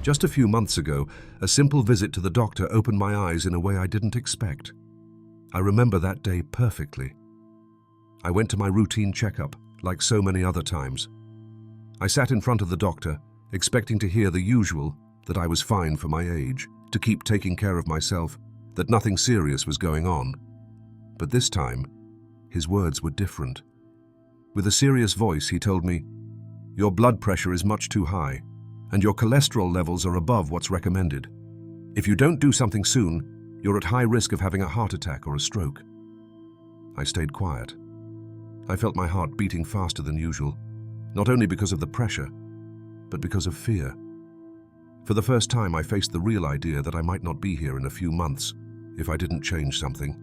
Just a few months ago, a simple visit to the doctor opened my eyes in a way I didn't expect. I remember that day perfectly. I went to my routine checkup, like so many other times. I sat in front of the doctor, expecting to hear the usual, that I was fine for my age, to keep taking care of myself, that nothing serious was going on. But this time, his words were different. With a serious voice, he told me, "Your blood pressure is much too high, and your cholesterol levels are above what's recommended. If you don't do something soon, you're at high risk of having a heart attack or a stroke." I stayed quiet. I felt my heart beating faster than usual, not only because of the pressure, but because of fear. For the first time, I faced the real idea that I might not be here in a few months if I didn't change something.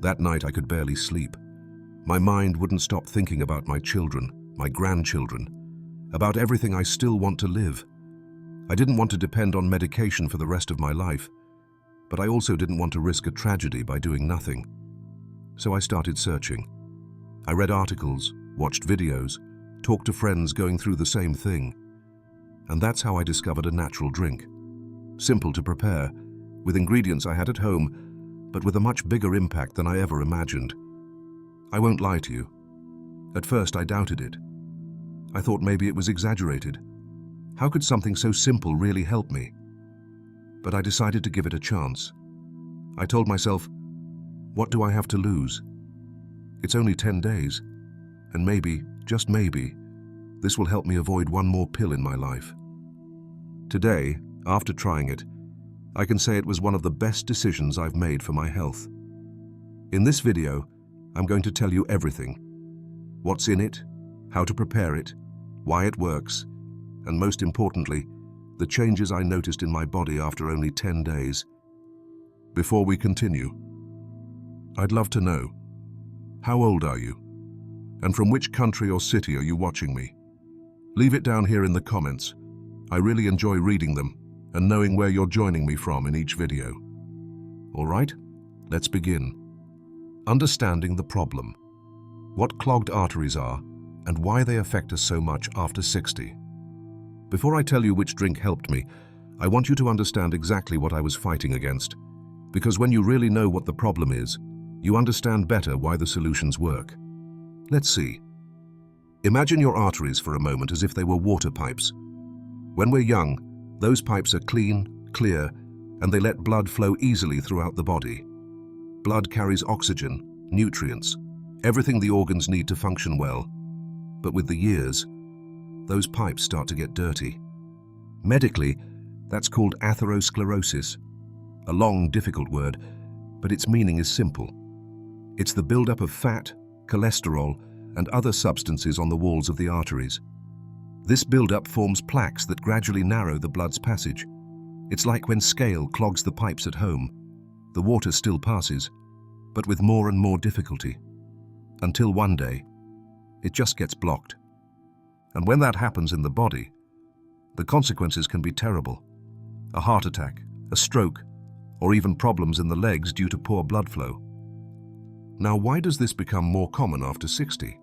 That night, I could barely sleep. My mind wouldn't stop thinking about my children, my grandchildren, about everything I still want to live. I didn't want to depend on medication for the rest of my life, but I also didn't want to risk a tragedy by doing nothing. So I started searching. I read articles, watched videos, talked to friends going through the same thing. And that's how I discovered a natural drink. Simple to prepare, with ingredients I had at home, but with a much bigger impact than I ever imagined. I won't lie to you. At first I doubted it. I thought maybe it was exaggerated. How could something so simple really help me? But I decided to give it a chance. I told myself, what do I have to lose? It's only 10 days, and maybe, just maybe, this will help me avoid one more pill in my life. Today, after trying it, I can say it was one of the best decisions I've made for my health. In this video, I'm going to tell you everything. What's in it, how to prepare it, why it works, and most importantly, the changes I noticed in my body after only 10 days. Before we continue, I'd love to know, how old are you? And from which country or city are you watching me? Leave it down here in the comments. I really enjoy reading them and knowing where you're joining me from in each video. All right, let's begin. Understanding the problem. What clogged arteries are and why they affect us so much after 60. Before I tell you which drink helped me, I want you to understand exactly what I was fighting against. Because when you really know what the problem is, you understand better why the solutions work. Let's see. Imagine your arteries for a moment as if they were water pipes. When we're young, those pipes are clean, clear, and they let blood flow easily throughout the body. Blood carries oxygen, nutrients, everything the organs need to function well. But with the years, those pipes start to get dirty. Medically, that's called atherosclerosis, a long, difficult word, but its meaning is simple. It's the buildup of fat, cholesterol, and other substances on the walls of the arteries. This buildup forms plaques that gradually narrow the blood's passage. It's like when scale clogs the pipes at home. The water still passes, but with more and more difficulty. Until one day, it just gets blocked. And when that happens in the body, the consequences can be terrible. A heart attack, a stroke, or even problems in the legs due to poor blood flow. Now, why does this become more common after 60?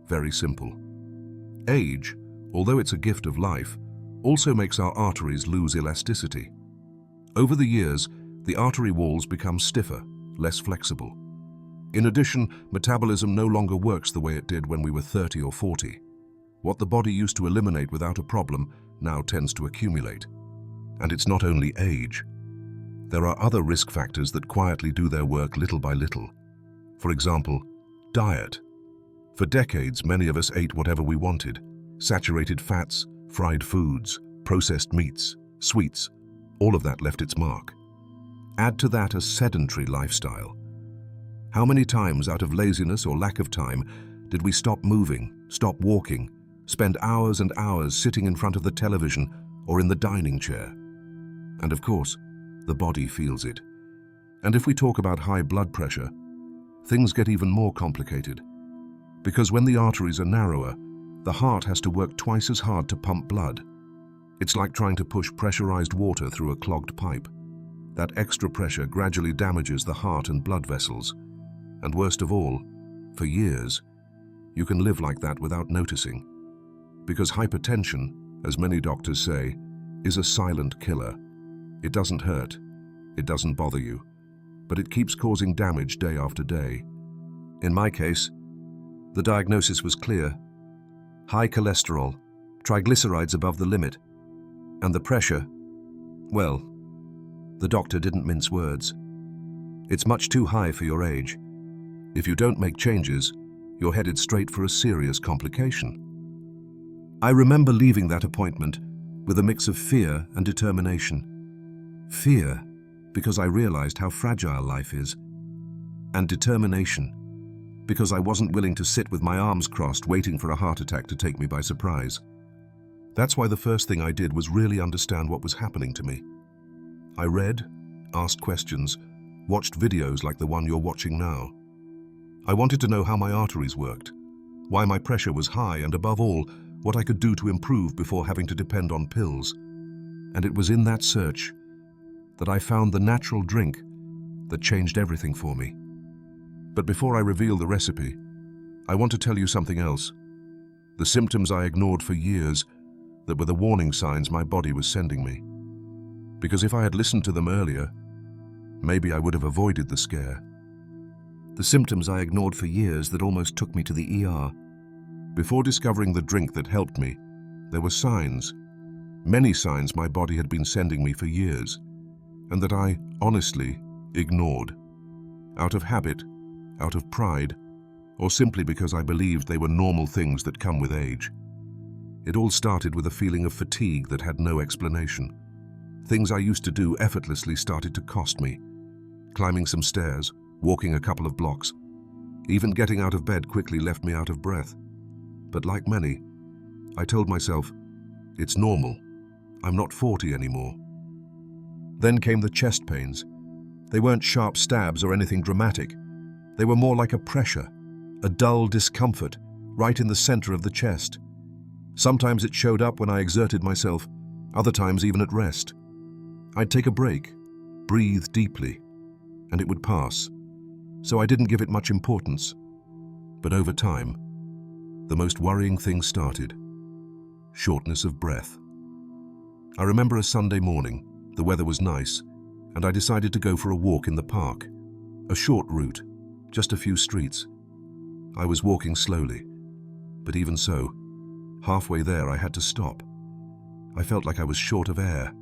Very simple. Age, although it's a gift of life, also makes our arteries lose elasticity. Over the years, the artery walls become stiffer, less flexible. In addition, metabolism no longer works the way it did when we were 30 or 40. What the body used to eliminate without a problem now tends to accumulate. And it's not only age. There are other risk factors that quietly do their work little by little. For example, diet. For decades, many of us ate whatever we wanted. Saturated fats, fried foods, processed meats, sweets, all of that left its mark. Add to that a sedentary lifestyle. How many times out of laziness or lack of time did we stop moving, stop walking, spend hours and hours sitting in front of the television or in the dining chair? And of course, the body feels it. And if we talk about high blood pressure, things get even more complicated. Because when the arteries are narrower, the heart has to work twice as hard to pump blood. It's like trying to push pressurized water through a clogged pipe. That extra pressure gradually damages the heart and blood vessels. And worst of all, for years, you can live like that without noticing. Because hypertension, as many doctors say, is a silent killer. It doesn't hurt, it doesn't bother you, but it keeps causing damage day after day. In my case, the diagnosis was clear: high cholesterol, triglycerides above the limit, and the pressure, well, the doctor didn't mince words. It's much too high for your age. If you don't make changes, you're headed straight for a serious complication. I remember leaving that appointment with a mix of fear and determination. Fear, because I realized how fragile life is, and determination, because I wasn't willing to sit with my arms crossed waiting for a heart attack to take me by surprise. That's why the first thing I did was really understand what was happening to me. I read, asked questions, watched videos like the one you're watching now. I wanted to know how my arteries worked, why my pressure was high, and above all, what I could do to improve before having to depend on pills. And it was in that search that I found the natural drink that changed everything for me. But before I reveal the recipe, I want to tell you something else. The symptoms I ignored for years that were the warning signs my body was sending me. Because if I had listened to them earlier, maybe I would have avoided the scare. The symptoms I ignored for years that almost took me to the ER. Before discovering the drink that helped me, there were signs, many signs my body had been sending me for years, and that I, honestly, ignored. Out of habit, out of pride, or simply because I believed they were normal things that come with age. It all started with a feeling of fatigue that had no explanation. Things I used to do effortlessly started to cost me. Climbing some stairs, walking a couple of blocks, even getting out of bed quickly left me out of breath. But like many, I told myself, it's normal. I'm not 40 anymore. Then came the chest pains. They weren't sharp stabs or anything dramatic. They were more like a pressure, a dull discomfort, right in the center of the chest. Sometimes it showed up when I exerted myself, other times even at rest. I'd take a break, breathe deeply, and it would pass. So I didn't give it much importance. But over time, the most worrying thing started: shortness of breath. I remember a Sunday morning. The weather was nice, and I decided to go for a walk in the park. A short route, just a few streets. I was walking slowly, but even so, halfway there I had to stop. I felt like I was short of air.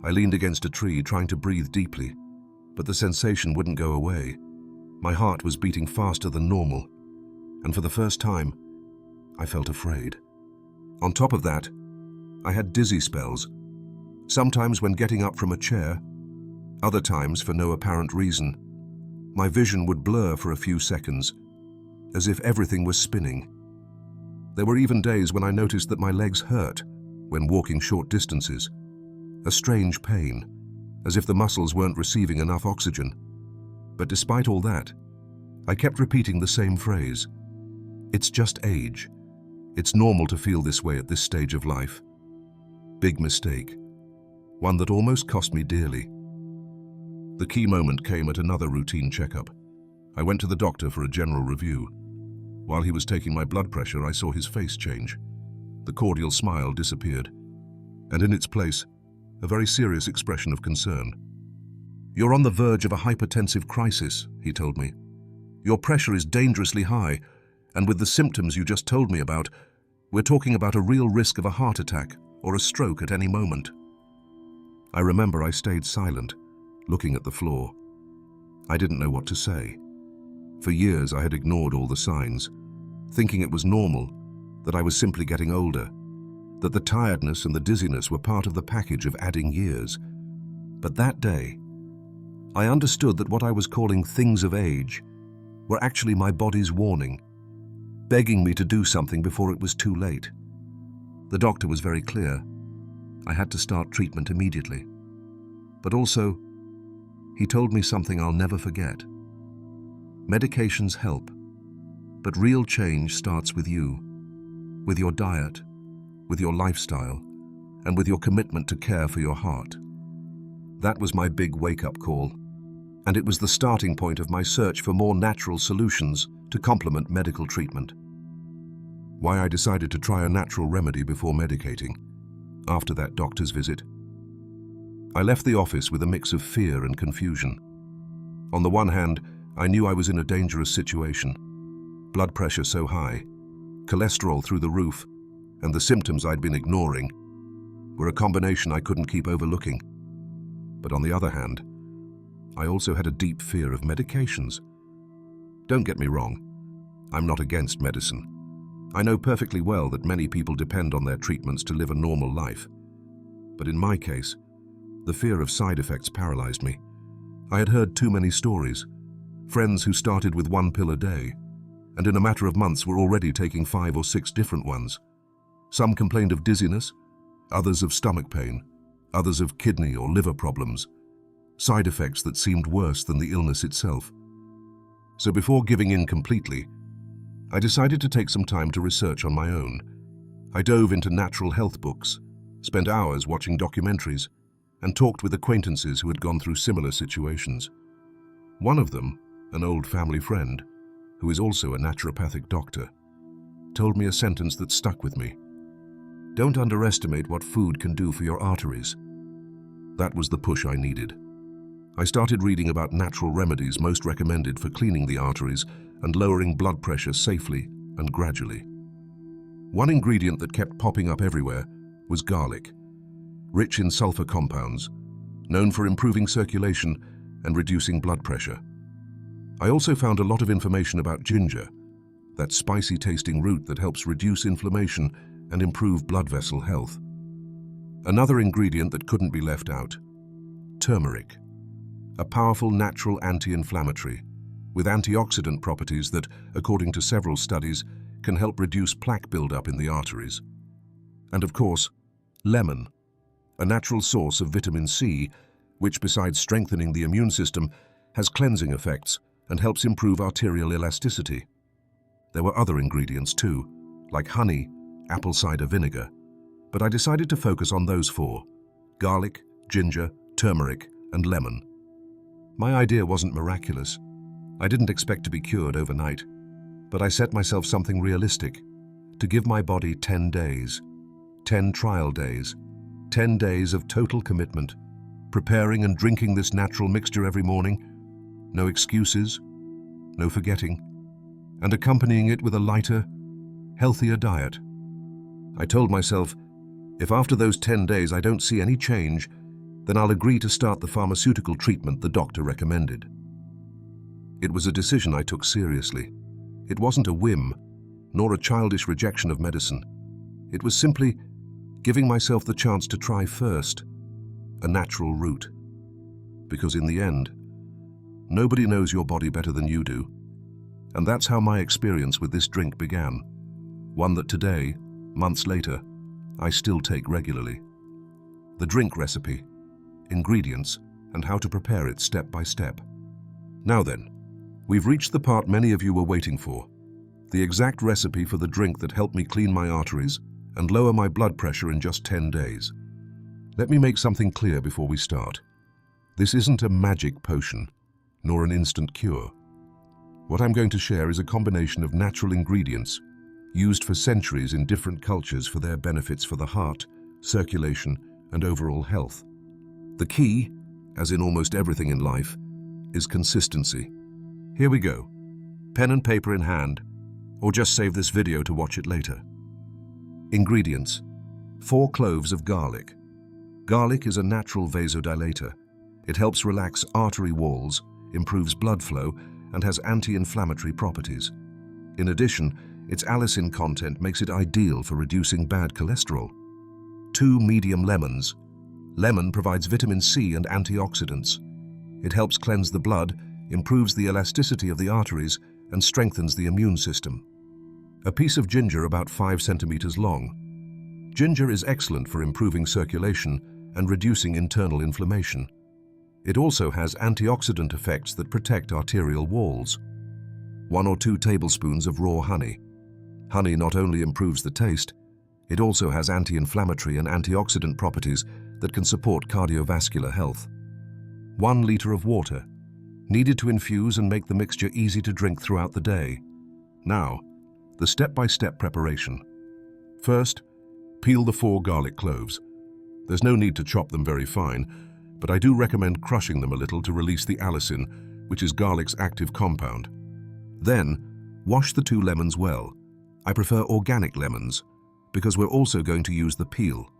I leaned against a tree trying to breathe deeply, but the sensation wouldn't go away. My heart was beating faster than normal, and for the first time, I felt afraid. On top of that, I had dizzy spells, sometimes when getting up from a chair, other times for no apparent reason. My vision would blur for a few seconds, as if everything was spinning. There were even days when I noticed that my legs hurt when walking short distances, a strange pain, as if the muscles weren't receiving enough oxygen. But despite all that, I kept repeating the same phrase: it's just age. It's normal to feel this way at this stage of life. Big mistake, one that almost cost me dearly. The key moment came at another routine checkup. I went to the doctor for a general review. While he was taking my blood pressure, I saw his face change. The cordial smile disappeared, and in its place, a very serious expression of concern. "You're on the verge of a hypertensive crisis," he told me. "Your pressure is dangerously high, and with the symptoms you just told me about, we're talking about a real risk of a heart attack or a stroke at any moment." I remember I stayed silent, looking at the floor. I didn't know what to say. For years I had ignored all the signs, thinking it was normal, that I was simply getting older, that the tiredness and the dizziness were part of the package of adding years. But that day, I understood that what I was calling things of age were actually my body's warning, begging me to do something before it was too late. The doctor was very clear. I had to start treatment immediately. But also, he told me something I'll never forget. Medications help, but real change starts with you, with your diet, with your lifestyle, and with your commitment to care for your heart. That was my big wake-up call, and it was the starting point of my search for more natural solutions to complement medical treatment. Why I decided to try a natural remedy before medicating. after that doctor's visit. I left the office with a mix of fear and confusion. On the one hand, I knew I was in a dangerous situation. Blood pressure so high, cholesterol through the roof, and the symptoms I'd been ignoring were a combination I couldn't keep overlooking. But on the other hand, I also had a deep fear of medications. Don't get me wrong, I'm not against medicine. I know perfectly well that many people depend on their treatments to live a normal life. But in my case, the fear of side effects paralyzed me. I had heard too many stories. Friends who started with one pill a day, and in a matter of months were already taking 5 or 6 different ones. Some complained of dizziness, others of stomach pain, others of kidney or liver problems, side effects that seemed worse than the illness itself. So before giving in completely, I decided to take some time to research on my own. I dove into natural health books, spent hours watching documentaries, and talked with acquaintances who had gone through similar situations. One of them, an old family friend, who is also a naturopathic doctor, told me a sentence that stuck with me. "Don't underestimate what food can do for your arteries." That was the push I needed. I started reading about natural remedies most recommended for cleaning the arteries and lowering blood pressure safely and gradually. One ingredient that kept popping up everywhere was garlic, rich in sulfur compounds, known for improving circulation and reducing blood pressure. I also found a lot of information about ginger, that spicy-tasting root that helps reduce inflammation and improve blood vessel health. Another ingredient that couldn't be left out: turmeric, a powerful natural anti-inflammatory with antioxidant properties that, according to several studies, can help reduce plaque buildup in the arteries. And of course, lemon, a natural source of vitamin C, which besides strengthening the immune system, has cleansing effects and helps improve arterial elasticity. There were other ingredients too, like honey, apple cider vinegar, but I decided to focus on those 4: garlic, ginger, turmeric, and lemon. My idea wasn't miraculous. I didn't expect to be cured overnight, but I set myself something realistic: to give my body 10 days, 10 trial days, 10 days of total commitment, preparing and drinking this natural mixture every morning, no excuses, no forgetting, and accompanying it with a lighter, healthier diet. I told myself, if after those 10 days I don't see any change, then I'll agree to start the pharmaceutical treatment the doctor recommended. It was a decision I took seriously. It wasn't a whim, nor a childish rejection of medicine. It was simply giving myself the chance to try first a natural route. Because in the end, nobody knows your body better than you do. And that's how my experience with this drink began. One that today, months later, I still take regularly. The drink recipe, ingredients, and how to prepare it step by step. Now then, we've reached the part many of you were waiting for. The exact recipe for the drink that helped me clean my arteries and lower my blood pressure in just 10 days. Let me make something clear before we start. This isn't a magic potion, nor an instant cure. What I'm going to share is a combination of natural ingredients used for centuries in different cultures for their benefits for the heart, circulation, and overall health. The key, as in almost everything in life, is consistency. Here we go. Pen and paper in hand, or just save this video to watch it later. Ingredients: 4 cloves of garlic. Garlic is a natural vasodilator. It helps relax artery walls, improves blood flow, and has anti-inflammatory properties. In addition, its allicin content makes it ideal for reducing bad cholesterol. 2 medium lemons. Lemon provides vitamin C and antioxidants. It helps cleanse the blood, improves the elasticity of the arteries, and strengthens the immune system. A piece of ginger about 5 centimeters long. Ginger is excellent for improving circulation and reducing internal inflammation. It also has antioxidant effects that protect arterial walls. 1 or 2 tablespoons of raw honey. Honey not only improves the taste, it also has anti-inflammatory and antioxidant properties that can support cardiovascular health. 1 liter of water, needed to infuse and make the mixture easy to drink throughout the day. Now, the step-by-step preparation. First, peel the 4 garlic cloves. There's no need to chop them very fine, but I do recommend crushing them a little to release the allicin, which is garlic's active compound. Then, wash the 2 lemons well. I prefer organic lemons, because we're also going to use the peel.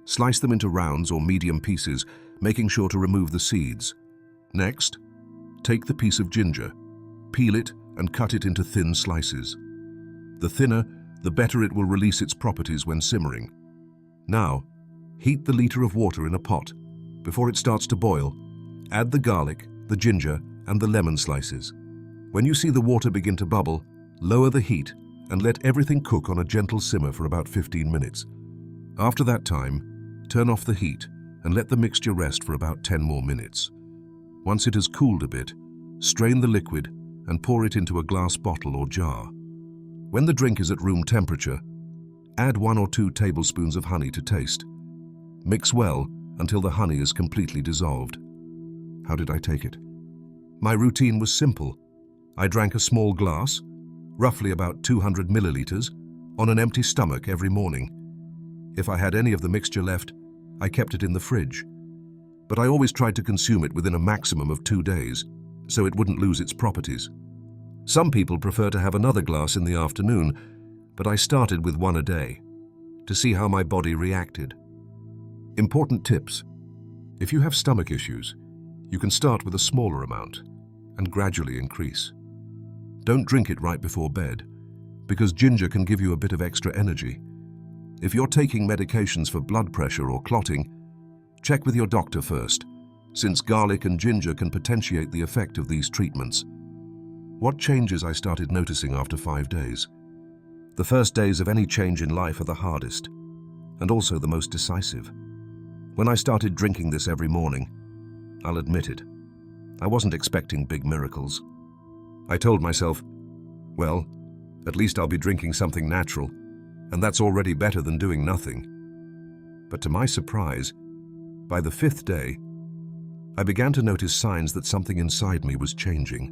Slice them into rounds or medium pieces, making sure to remove the seeds. Next, take the piece of ginger, peel it and cut it into thin slices. The thinner, the better it will release its properties when simmering. Now, heat the liter of water in a pot. Before it starts to boil, add the garlic, the ginger, and the lemon slices. When you see the water begin to bubble, lower the heat and let everything cook on a gentle simmer for about 15 minutes. After that time, turn off the heat and let the mixture rest for about 10 more minutes. Once it has cooled a bit, strain the liquid and pour it into a glass bottle or jar. When the drink is at room temperature, add 1 or 2 tablespoons of honey to taste. Mix well until the honey is completely dissolved. How did I take it? My routine was simple. I drank a small glass, roughly about 200 milliliters, on an empty stomach every morning. If I had any of the mixture left, I kept it in the fridge. But I always tried to consume it within a maximum of 2 days, so it wouldn't lose its properties. Some people prefer to have another glass in the afternoon, but I started with 1 a day, to see how my body reacted. Important tips. If you have stomach issues, you can start with a smaller amount and gradually increase. Don't drink it right before bed, because ginger can give you a bit of extra energy. If you're taking medications for blood pressure or clotting, check with your doctor first, since garlic and ginger can potentiate the effect of these treatments. What changes I started noticing after 5 days? The first days of any change in life are the hardest, and also the most decisive. When I started drinking this every morning, I'll admit it, I wasn't expecting big miracles. I told myself, well, at least I'll be drinking something natural, and that's already better than doing nothing. But to my surprise, by the 5th day, I began to notice signs that something inside me was changing.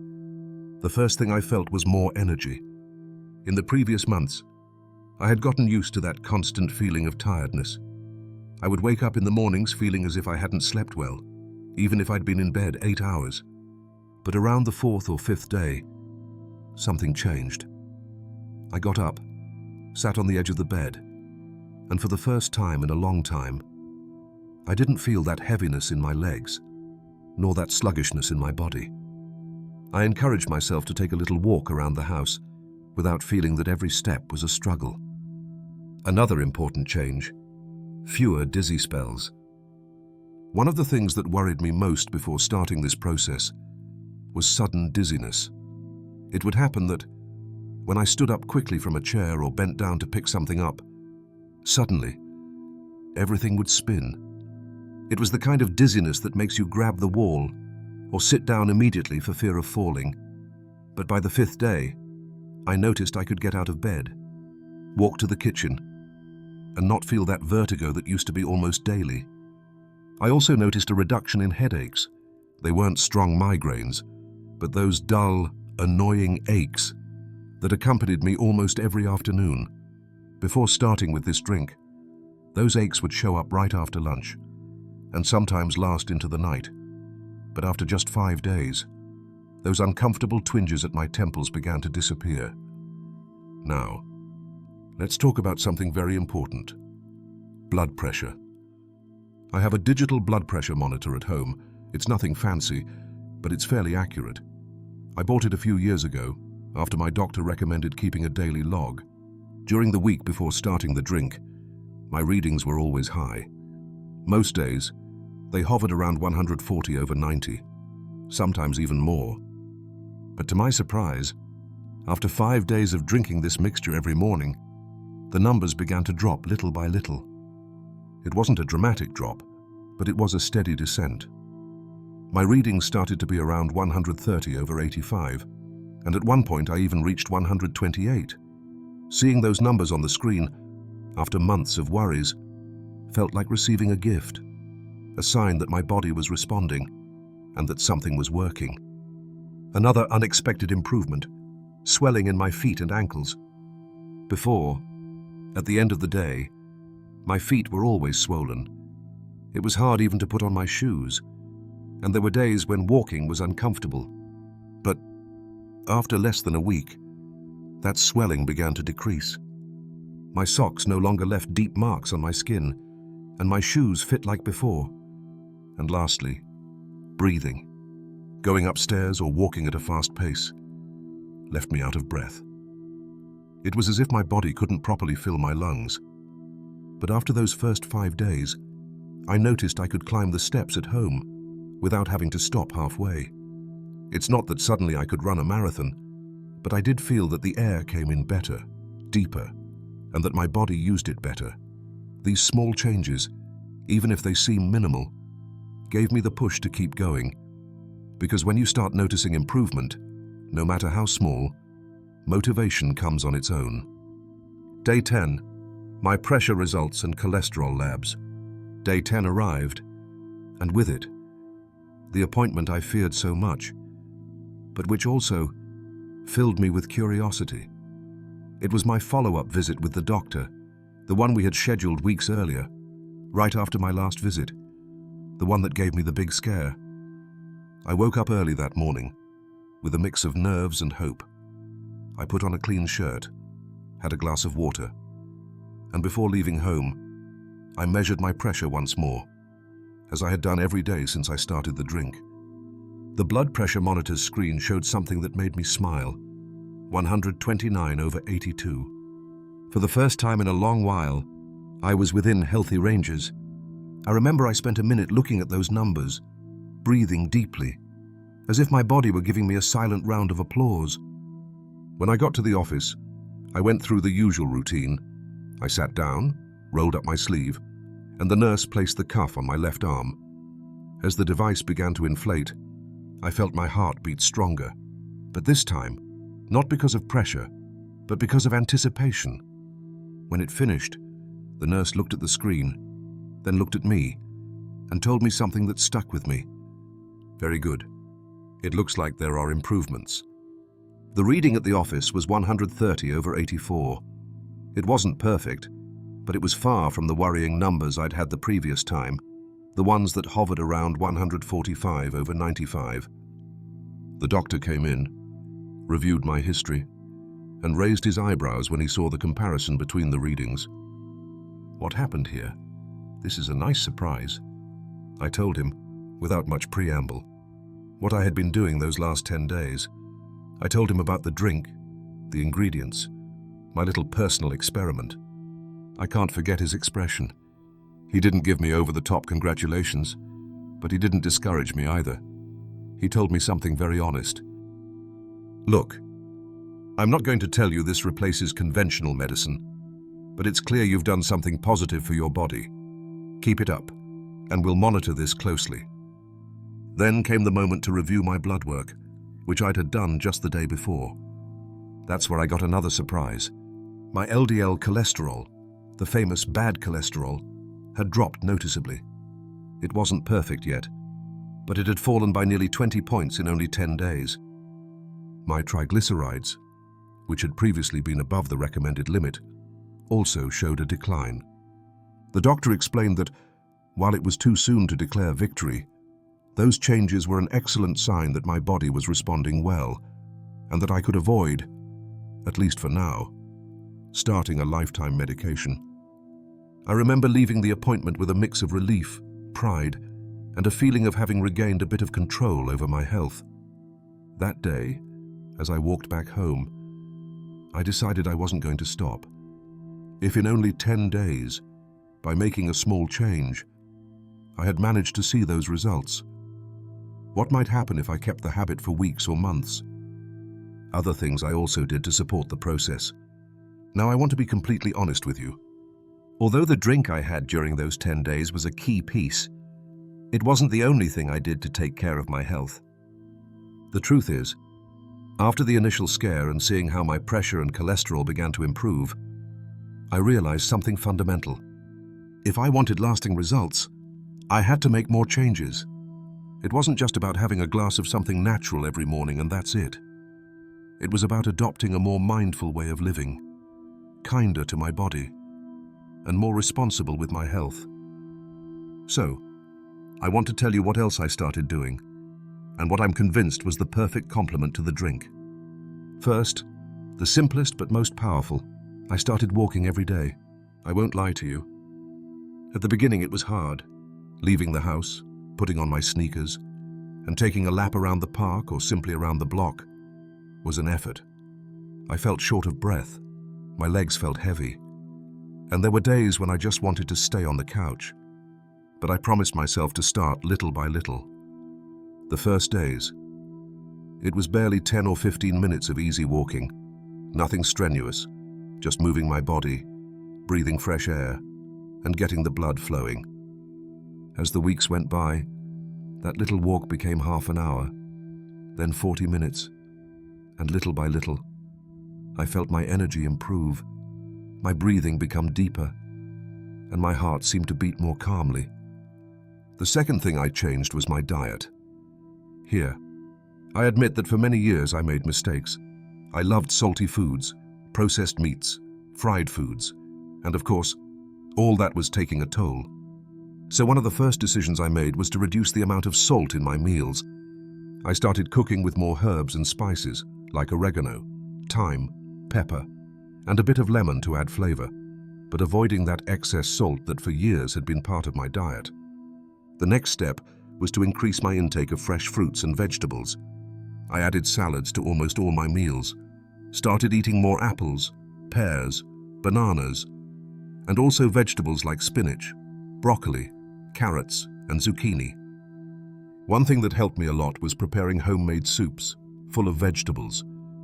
The first thing I felt was more energy. In the previous months, I had gotten used to that constant feeling of tiredness. I would wake up in the mornings feeling as if I hadn't slept well, even if I'd been in bed 8 hours. But around the 4th or 5th day, something changed. I got up, sat on the edge of the bed, and for the first time in a long time, I didn't feel that heaviness in my legs, nor that sluggishness in my body. I encouraged myself to take a little walk around the house without feeling that every step was a struggle. Another important change: fewer dizzy spells. One of the things that worried me most before starting this process was sudden dizziness. It would happen that when I stood up quickly from a chair or bent down to pick something up, suddenly, everything would spin. It was the kind of dizziness that makes you grab the wall or sit down immediately for fear of falling. But by the 5th day, I noticed I could get out of bed, walk to the kitchen, and not feel that vertigo that used to be almost daily. I also noticed a reduction in headaches. They weren't strong migraines, but those dull, annoying aches that accompanied me almost every afternoon. Before starting with this drink, those aches would show up right after lunch, and sometimes last into the night. But after just 5 days, those uncomfortable twinges at my temples began to disappear. Now, let's talk about something very important: blood pressure. I have a digital blood pressure monitor at home. It's nothing fancy, but it's fairly accurate. I bought it a few years ago, after my doctor recommended keeping a daily log. During the week before starting the drink, my readings were always high. Most days, they hovered around 140/90, sometimes even more. But to my surprise, after 5 days of drinking this mixture every morning, the numbers began to drop little by little. It wasn't a dramatic drop, but it was a steady descent. My readings started to be around 130/85, and at one point I even reached 128. Seeing those numbers on the screen, after months of worries, felt like receiving a gift, a sign that my body was responding and that something was working. Another unexpected improvement: swelling in my feet and ankles. Before, at the end of the day, my feet were always swollen, It was hard even to put on my shoes, and there were days when walking was uncomfortable. But after less than a week, that swelling began to decrease. My socks no longer left deep marks on my skin, and my shoes fit like before. And lastly, breathing, going upstairs or walking at a fast pace, left me out of breath. It was as if my body couldn't properly fill my lungs. But after those first 5 days, I noticed I could climb the steps at home without having to stop halfway. It's not that suddenly I could run a marathon, but I did feel that the air came in better, deeper, and that my body used it better. These small changes, even if they seem minimal, gave me the push to keep going. Because when you start noticing improvement, no matter how small, motivation comes on its own. Day 10, my pressure results and cholesterol labs. Day 10 arrived, and with it, the appointment I feared so much, but which also filled me with curiosity. It was my follow-up visit with the doctor, the one we had scheduled weeks earlier, right after my last visit, the one that gave me the big scare. I woke up early that morning, with a mix of nerves and hope. I put on a clean shirt, had a glass of water, and before leaving home, I measured my pressure once more, as I had done every day since I started the drink. The blood pressure monitor's screen showed something that made me smile: 129/82. For the first time in a long while, I was within healthy ranges. I remember I spent a minute looking at those numbers, breathing deeply, as if my body were giving me a silent round of applause. When I got to the office, I went through the usual routine. I sat down, rolled up my sleeve, and the nurse placed the cuff on my left arm. As the device began to inflate, I felt my heart beat stronger, but this time, not because of pressure, but because of anticipation. When it finished, the nurse looked at the screen, then looked at me, and told me something that stuck with me. "Very good. It looks like there are improvements." The reading at the office was 130/84. It wasn't perfect, but it was far from the worrying numbers I'd had the previous time, the ones that hovered around 145/95. The doctor came in, reviewed my history, and raised his eyebrows when he saw the comparison between the readings. "What happened here? This is a nice surprise," I told him, without much preamble. What I had been doing those last 10 days. I told him about the drink, the ingredients, my little personal experiment. I can't forget his expression. He didn't give me over-the-top congratulations, but he didn't discourage me either. He told me something very honest. "Look, I'm not going to tell you this replaces conventional medicine, but it's clear you've done something positive for your body. Keep it up, and we'll monitor this closely." Then came the moment to review my blood work, which I'd had done just the day before. That's where I got another surprise. My LDL cholesterol, the famous bad cholesterol, had dropped noticeably. It wasn't perfect yet, but it had fallen by nearly 20 points in only 10 days. My triglycerides, which had previously been above the recommended limit, also showed a decline. The doctor explained that, while it was too soon to declare victory, those changes were an excellent sign that my body was responding well, and that I could avoid, at least for now, starting a lifetime medication. I remember leaving the appointment with a mix of relief, pride, and a feeling of having regained a bit of control over my health. That day, as I walked back home, I decided I wasn't going to stop. If in only 10 days, by making a small change, I had managed to see those results, what might happen if I kept the habit for weeks or months? Other things I also did to support the process. Now I want to be completely honest with you. Although the drink I had during those 10 days was a key piece, it wasn't the only thing I did to take care of my health. The truth is, after the initial scare and seeing how my pressure and cholesterol began to improve, I realized something fundamental. If I wanted lasting results, I had to make more changes. It wasn't just about having a glass of something natural every morning and that's it. It was about adopting a more mindful way of living, kinder to my body, and more responsible with my health. So, I want to tell you what else I started doing, and what I'm convinced was the perfect complement to the drink. First, the simplest but most powerful, I started walking every day. I won't lie to you. At the beginning it was hard, leaving the house, putting on my sneakers, and taking a lap around the park or simply around the block was an effort. I felt short of breath, my legs felt heavy, and there were days when I just wanted to stay on the couch. But I promised myself to start little by little. The first days, it was barely 10 or 15 minutes of easy walking, nothing strenuous, just moving my body, breathing fresh air, and getting the blood flowing. As the weeks went by, that little walk became half an hour, then 40 minutes, and little by little, I felt my energy improve, my breathing become deeper, and my heart seemed to beat more calmly. The second thing I changed was my diet. Here, I admit that for many years I made mistakes. I loved salty foods, processed meats, fried foods, and of course, all that was taking a toll. So one of the first decisions I made was to reduce the amount of salt in my meals. I started cooking with more herbs and spices, like oregano, thyme, pepper, and a bit of lemon to add flavor, but avoiding that excess salt that for years had been part of my diet. The next step was to increase my intake of fresh fruits and vegetables. I added salads to almost all my meals, started eating more apples, pears, bananas, and also vegetables like spinach, broccoli, carrots, and zucchini. One thing that helped me a lot was preparing homemade soups, full of vegetables,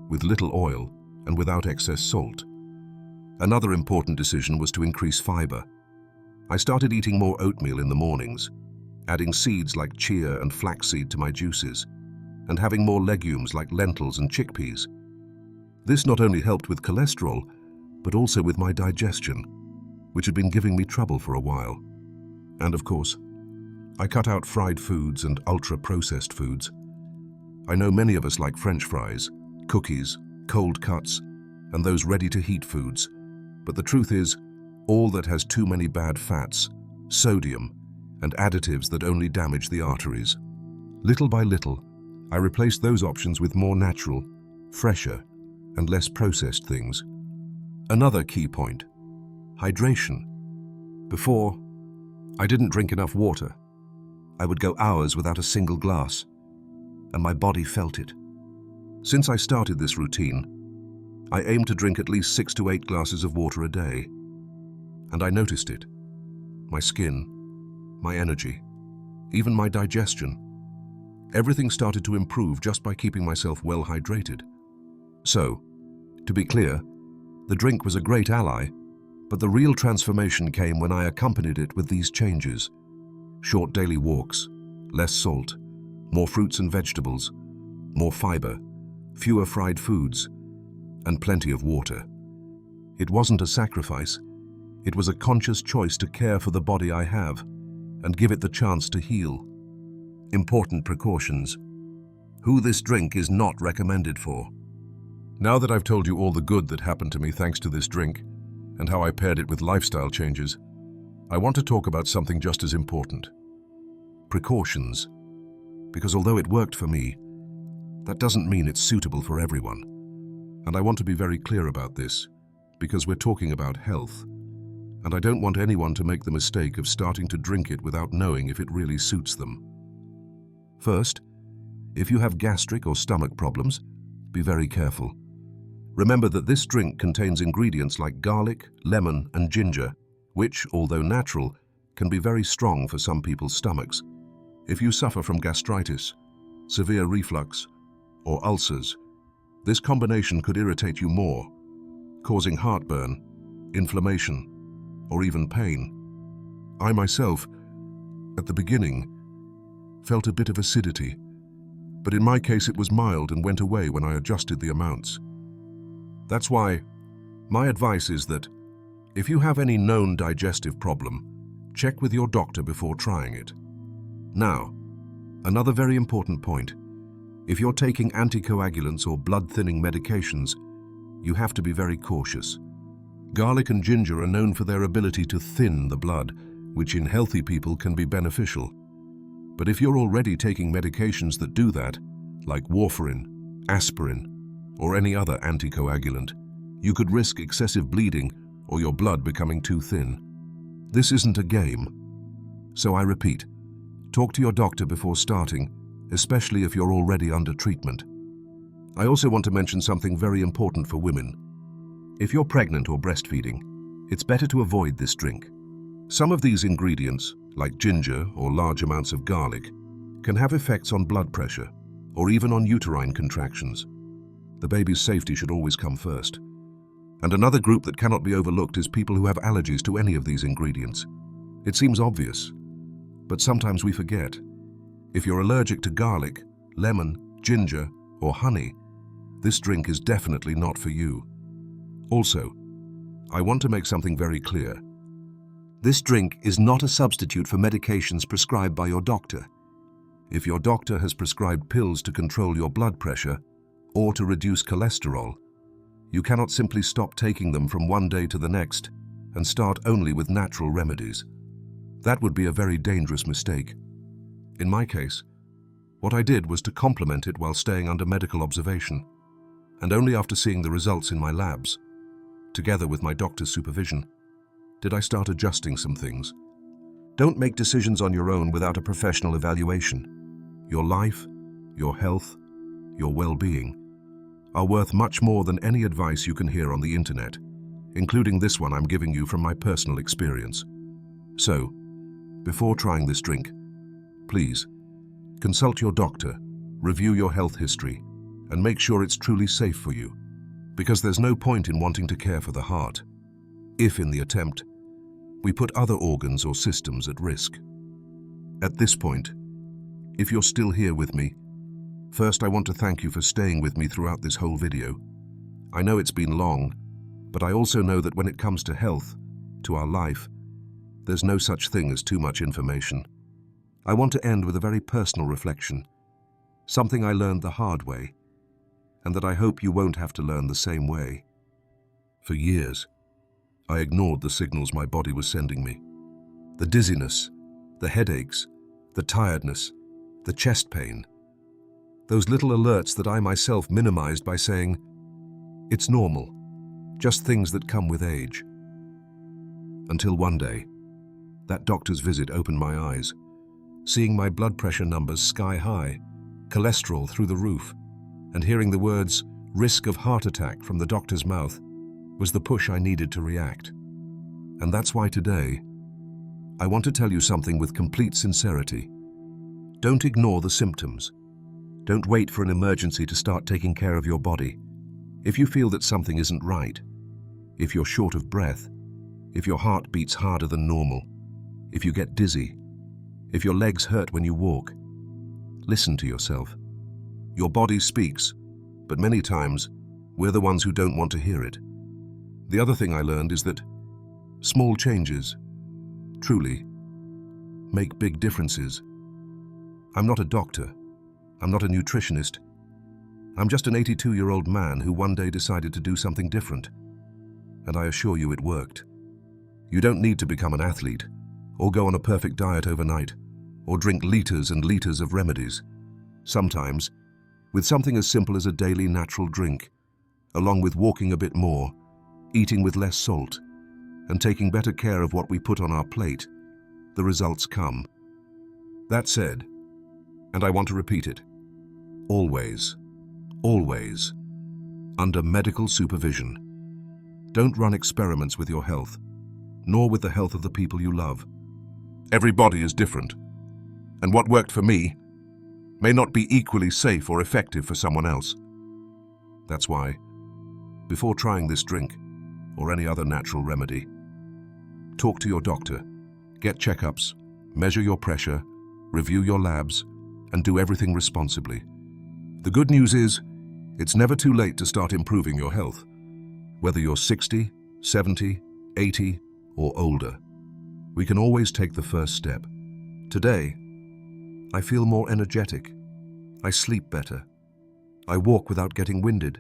with little oil and without excess salt. Another important decision was to increase fiber. I started eating more oatmeal in the mornings, adding seeds like chia and flaxseed to my juices, and having more legumes like lentils and chickpeas. This not only helped with cholesterol, but also with my digestion, which had been giving me trouble for a while. And of course, I cut out fried foods and ultra-processed foods. I know many of us like French fries, cookies, cold cuts, and those ready-to-heat foods, but the truth is, all that has too many bad fats, sodium, and additives that only damage the arteries. Little by little, I replaced those options with more natural, fresher, and less processed things. Another key point: hydration. Before, I didn't drink enough water. I would go hours without a single glass, and my body felt it. Since I started this routine, I aim to drink at least 6 to 8 glasses of water a day, and I noticed it. My skin, my energy, even my digestion. Everything started to improve just by keeping myself well hydrated. So, to be clear, the drink was a great ally, but the real transformation came when I accompanied it with these changes: short daily walks, less salt, more fruits and vegetables, more fiber, fewer fried foods, and plenty of water. It wasn't a sacrifice. It was a conscious choice to care for the body I have and give it the chance to heal. Important precautions. Who this drink is not recommended for. Now that I've told you all the good that happened to me thanks to this drink, and how I paired it with lifestyle changes, I want to talk about something just as important. Precautions. Because although it worked for me, that doesn't mean it's suitable for everyone. And I want to be very clear about this, because we're talking about health, and I don't want anyone to make the mistake of starting to drink it without knowing if it really suits them. First, if you have gastric or stomach problems, be very careful. Remember that this drink contains ingredients like garlic, lemon, and ginger, which, although natural, can be very strong for some people's stomachs. If you suffer from gastritis, severe reflux, or ulcers, this combination could irritate you more, causing heartburn, inflammation, or even pain. I myself, at the beginning, felt a bit of acidity, but in my case it was mild and went away when I adjusted the amounts. That's why my advice is that if you have any known digestive problem, check with your doctor before trying it. Now, another very important point. If you're taking anticoagulants or blood-thinning medications, you have to be very cautious. Garlic and ginger are known for their ability to thin the blood, which in healthy people can be beneficial. But if you're already taking medications that do that, like warfarin, aspirin, or any other anticoagulant, you could risk excessive bleeding or your blood becoming too thin. This isn't a game. So I repeat, talk to your doctor before starting, especially if you're already under treatment. I also want to mention something very important for women. If you're pregnant or breastfeeding, it's better to avoid this drink. Some of these ingredients, like ginger or large amounts of garlic, can have effects on blood pressure or even on uterine contractions. The baby's safety should always come first. And another group that cannot be overlooked is people who have allergies to any of these ingredients. It seems obvious, but sometimes we forget. If you're allergic to garlic, lemon, ginger, or honey, this drink is definitely not for you. Also, I want to make something very clear. This drink is not a substitute for medications prescribed by your doctor. If your doctor has prescribed pills to control your blood pressure or to reduce cholesterol, you cannot simply stop taking them from one day to the next and start only with natural remedies. That would be a very dangerous mistake. In my case, what I did was to complement it while staying under medical observation, and only after seeing the results in my labs, together with my doctor's supervision, did I start adjusting some things. Don't make decisions on your own without a professional evaluation. Your life, your health, your well-being are worth much more than any advice you can hear on the internet, including this one I'm giving you from my personal experience. So, before trying this drink, please consult your doctor, review your health history, and make sure it's truly safe for you, because there's no point in wanting to care for the heart if, in the attempt, we put other organs or systems at risk. At this point, if you're still here with me, first I want to thank you for staying with me throughout this whole video. I know it's been long, but I also know that when it comes to health, to our life, there's no such thing as too much information. I want to end with a very personal reflection, something I learned the hard way, and that I hope you won't have to learn the same way. For years, I ignored the signals my body was sending me. The dizziness, the headaches, the tiredness, the chest pain. Those little alerts that I myself minimized by saying, "It's normal, just things that come with age." Until one day, that doctor's visit opened my eyes, seeing my blood pressure numbers sky high, cholesterol through the roof, and hearing the words, "risk of heart attack" from the doctor's mouth was the push I needed to react. And that's why today, I want to tell you something with complete sincerity. Don't ignore the symptoms. Don't wait for an emergency to start taking care of your body. If you feel that something isn't right, if you're short of breath, if your heart beats harder than normal, if you get dizzy, if your legs hurt when you walk, listen to yourself. Your body speaks, but many times, we're the ones who don't want to hear it. The other thing I learned is that small changes, truly, make big differences. I'm not a doctor. I'm not a nutritionist. I'm just an 82-year-old man who one day decided to do something different. And I assure you it worked. You don't need to become an athlete, or go on a perfect diet overnight, or drink liters and liters of remedies. Sometimes, with something as simple as a daily natural drink, along with walking a bit more, eating with less salt, and taking better care of what we put on our plate, the results come. That said, and I want to repeat it, always, always, under medical supervision. Don't run experiments with your health, nor with the health of the people you love. Every body is different, and what worked for me may not be equally safe or effective for someone else. That's why, before trying this drink or any other natural remedy, talk to your doctor, get checkups, measure your pressure, review your labs, and do everything responsibly. The good news is, it's never too late to start improving your health, whether you're 60, 70, 80, or older. We can always take the first step. Today, I feel more energetic. I sleep better. I walk without getting winded.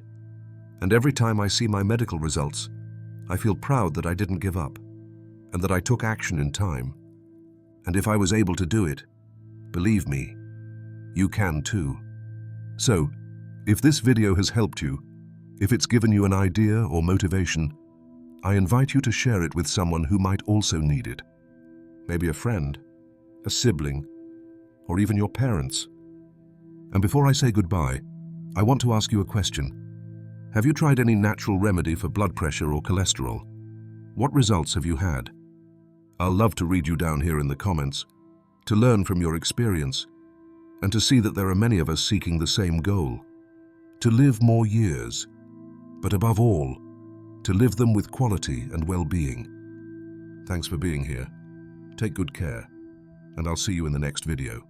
And every time I see my medical results, I feel proud that I didn't give up, and that I took action in time. And if I was able to do it, believe me, you can too. So, if this video has helped you, if it's given you an idea or motivation, I invite you to share it with someone who might also need it. Maybe a friend, a sibling, or even your parents. And before I say goodbye, I want to ask you a question. Have you tried any natural remedy for blood pressure or cholesterol? What results have you had? I'll love to read you down here in the comments, to learn from your experience, and to see that there are many of us seeking the same goal, to live more years, but above all, to live them with quality and well-being. Thanks for being here. Take good care, and I'll see you in the next video.